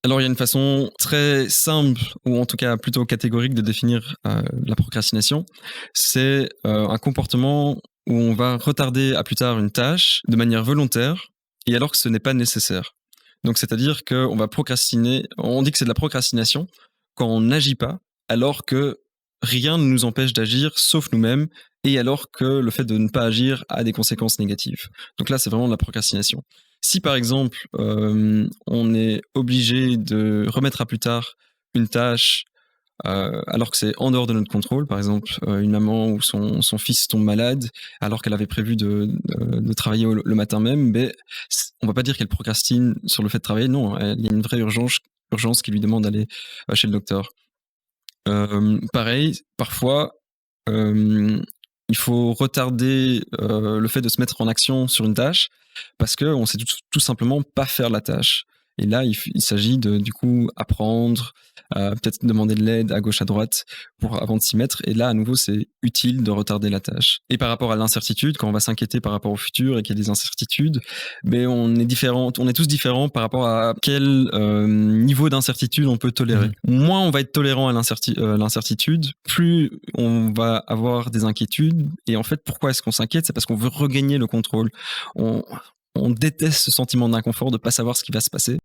Alors, il y a une façon très simple, ou en tout cas plutôt catégorique, de définir la procrastination. C'est un comportement où on va retarder à plus tard une tâche de manière volontaire, et alors que ce n'est pas nécessaire. Donc, c'est-à-dire qu'on va procrastiner, on dit que c'est de la procrastination quand on n'agit pas, alors que rien ne nous empêche d'agir, sauf nous-mêmes, et alors que le fait de ne pas agir a des conséquences négatives. Donc là, c'est vraiment de la procrastination. Si par exemple, on est obligé de remettre à plus tard une tâche, alors que c'est en dehors de notre contrôle, par exemple, une maman ou son fils tombe malade, alors qu'elle avait prévu de travailler le matin même, ben, on va pas dire qu'elle procrastine sur le fait de travailler, non, il y a une vraie urgence qui lui demande d'aller chez le docteur. Pareil, parfois, il faut retarder le fait de se mettre en action sur une tâche parce qu'on sait tout simplement pas faire la tâche. Et là, il s'agit de, du coup, apprendre, peut-être demander de l'aide à gauche, à droite avant de s'y mettre. Et là, à nouveau, c'est utile de retarder la tâche. Et par rapport à l'incertitude, quand on va s'inquiéter par rapport au futur et qu'il y a des incertitudes, ben, on est tous différents par rapport à quel niveau d'incertitude on peut tolérer. Moins on va être tolérant à l'incertitude, plus on va avoir des inquiétudes. Et en fait, pourquoi est-ce qu'on s'inquiète? C'est parce qu'on veut regagner le contrôle. On déteste ce sentiment d'inconfort de ne pas savoir ce qui va se passer.